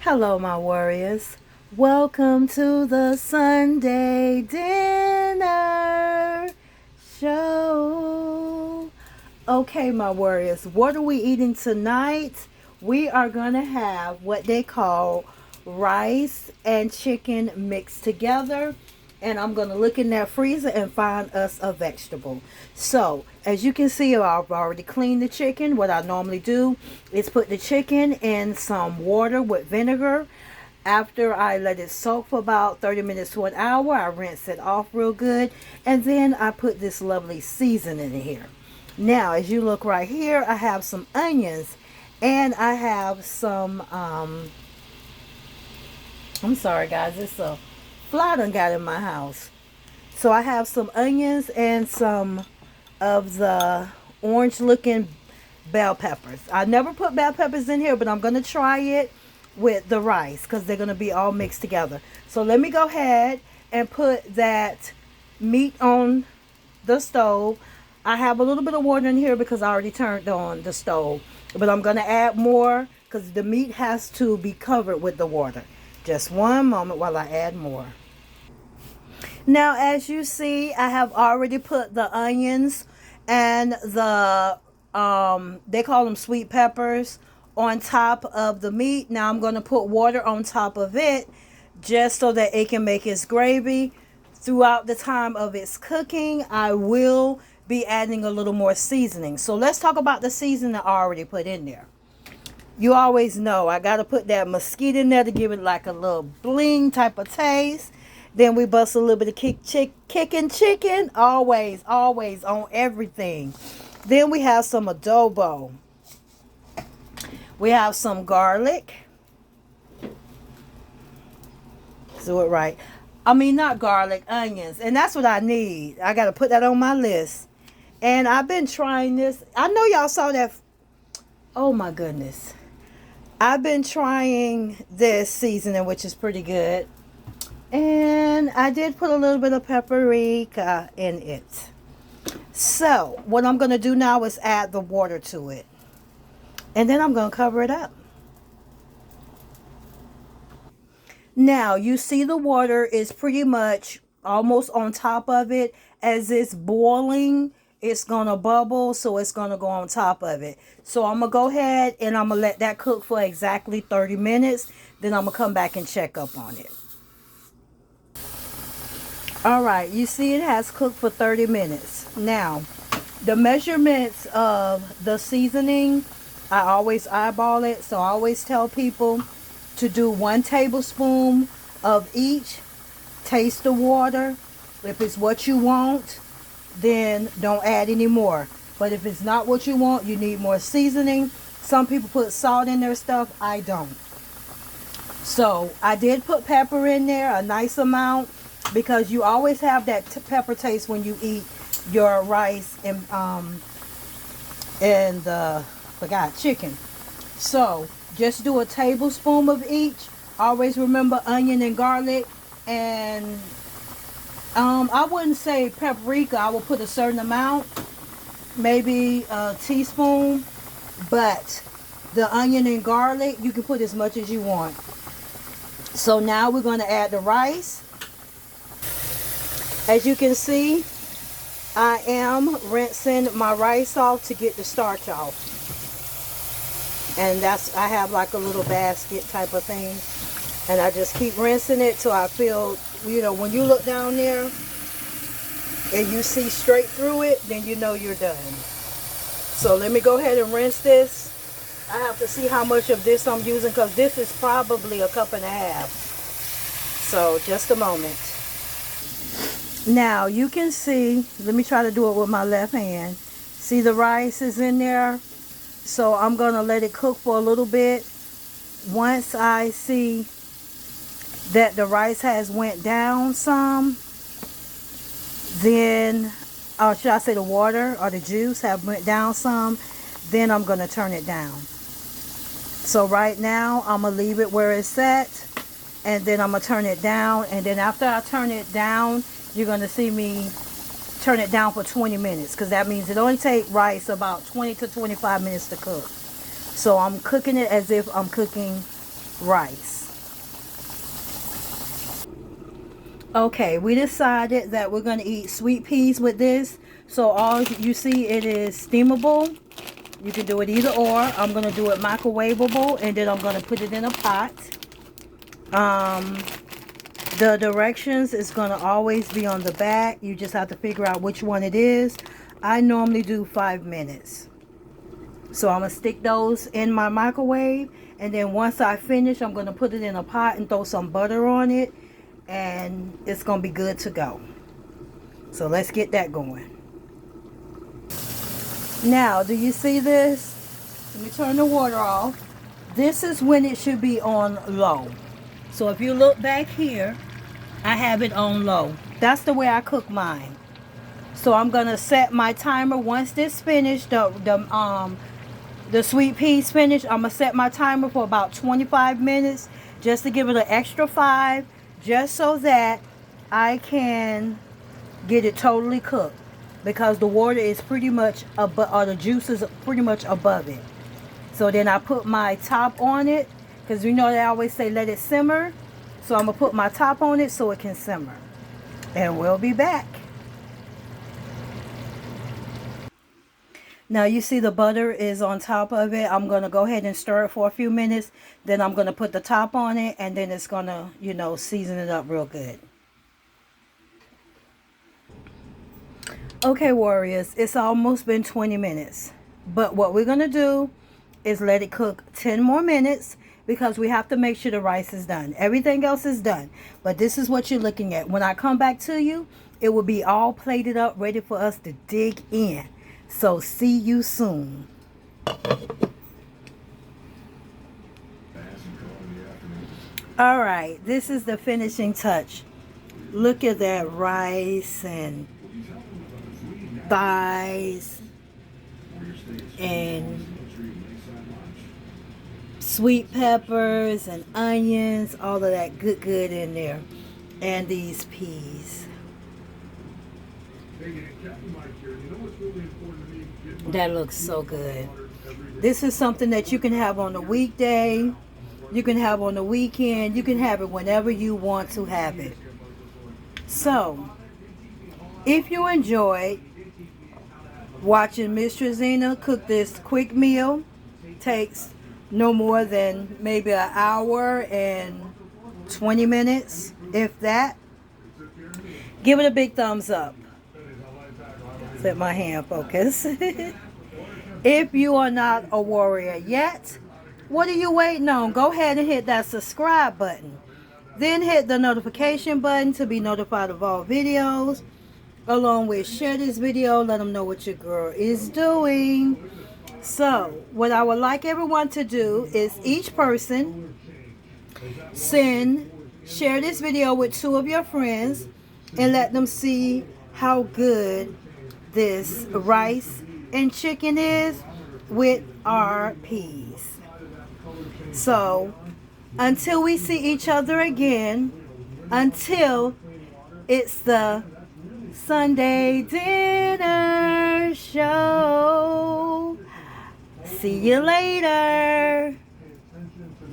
Hello, my warriors. Welcome to the Sunday dinner show. Okay, my warriors, what are we eating tonight? We are going to have what they call rice and chicken mixed together. And I'm going to look in that freezer and find us a vegetable. So, as you can see, I've already cleaned the chicken. What I normally do is put the chicken in some water with vinegar. After I let it soak for about 30 minutes to an hour, I rinse it off real good. And then I put this lovely seasoning in here. Now, as you look right here, I have some onions and I have some, I'm sorry guys, it's a fly done got in my house. So I have some onions and some of the orange looking bell peppers. I never put bell peppers in here, but I'm going to try it with the rice because they're going to be all mixed together. So let me go ahead and put that meat on the stove. I have a little bit of water in here because I already turned on the stove, but I'm going to add more because the meat has to be covered with the water. Just one moment while I add more. Now, as you see, I have already put the onions and the they call them sweet peppers on top of the meat. Now I'm going to put water on top of it just so that it can make its gravy. Throughout the time of its cooking, I will be adding a little more seasoning. So let's talk about the seasoning I already put in there. You always know I got to put that mesquite in there to give it like a little bling type of taste. Then we bust a little bit of kicking chicken. Always, always on everything. Then we have some adobo. We have some garlic. Do it right. I mean, not garlic, onions. And that's what I need. I got to put that on my list. And I've been trying this. I know y'all saw that. Oh my goodness. I've been trying this seasoning, which is pretty good. And I did put a little bit of paprika in it. So what I'm going to do now is add the water to it. And then I'm going to cover it up. Now you see the water is pretty much almost on top of it. As it's boiling, it's going to bubble, so it's going to go on top of it. So I'm going to go ahead and I'm going to let that cook for exactly 30 minutes. Then I'm going to come back and check up on it. All right, you see it has cooked for 30 minutes. Now, the measurements of the seasoning, I always eyeball it. So I always tell people to do 1 tablespoon of each. Taste the water. If it's what you want, then don't add any more. But if it's not what you want, you need more seasoning. Some people put salt in their stuff. I don't. So I did put pepper in there, a nice amount, because you always have that pepper taste when you eat your rice and forgot chicken. So just do a tablespoon of each. Always remember onion and garlic, and I wouldn't say paprika. I will put a certain amount, maybe a teaspoon, but the onion and garlic you can put as much as you want. So now we're going to add the rice. As you can see, I am rinsing my rice off to get the starch off. And I have like a little basket type of thing. And I just keep rinsing it till I feel, when you look down there and you see straight through it, then you know you're done. So let me go ahead and rinse this. I have to see how much of this I'm using because this is probably a cup and a half. So just a moment. Now you can see, let me try to do it with my left hand. See the rice is in there. So I'm going to let it cook for a little bit. Once I see that the rice has went down some, then, or should I say the water or the juice have went down some, then I'm going to turn it down. So right now I'm going to leave it where it's at, and then I'm going to turn it down. And then after I turn it down, you're going to see me turn it down for 20 minutes because that means it only takes rice about 20 to 25 minutes to cook. So I'm cooking it as if I'm cooking rice. Okay, we decided that we're going to eat sweet peas with this. So all you see, it is steamable. You can do it either or. I'm going to do it microwavable, and then I'm going to put it in a pot. The directions is going to always be on the back. You just have to figure out which one it is. I normally do 5 minutes. So I'm going to stick those in my microwave. And then once I finish, I'm going to put it in a pot and throw some butter on it. And it's going to be good to go. So let's get that going. Now, do you see this? Let me turn the water off. This is when it should be on low. So if you look back here, I have it on low. That's the way I cook mine. So I'm gonna set my timer once this finished. The sweet peas finished. I'm gonna set my timer for about 25 minutes, just to give it an extra 5, just so that I can get it totally cooked. Because the water is pretty much above, or the juice is pretty much above it. So then I put my top on it, because you know they always say let it simmer. So I'm going to put my top on it so it can simmer. And we'll be back. Now you see the butter is on top of it. I'm going to go ahead and stir it for a few minutes. Then I'm going to put the top on it, and then it's going to, you know, season it up real good. Okay, warriors, it's almost been 20 minutes. But what we're going to do is let it cook 10 more minutes, because we have to make sure the rice is done. Everything else is done. But this is what you're looking at. When I come back to you, it will be all plated up, ready for us to dig in. So see you soon. All right, this is the finishing touch. Look at that rice and thighs and sweet peppers and onions, all of that good in there, and these peas. That looks so good. This is something that you can have on a weekday, you can have on the weekend, you can have it whenever you want to have it. So if you enjoyed watching Mz.TreZena cook this quick meal, takes no more than maybe an hour and 20 minutes, if that, give it a big thumbs up. Let my hand focus. If you are not a warrior yet, what are you waiting on? Go ahead and hit that subscribe button. Then hit the notification button to be notified of all videos. Along with share this video, let them know what your girl is doing. So what I would like everyone to do is each person share this video with 2 of your friends and let them see how good this rice and chicken is with our peas. So until we see each other again, until it's the Sunday dinner show, see you later.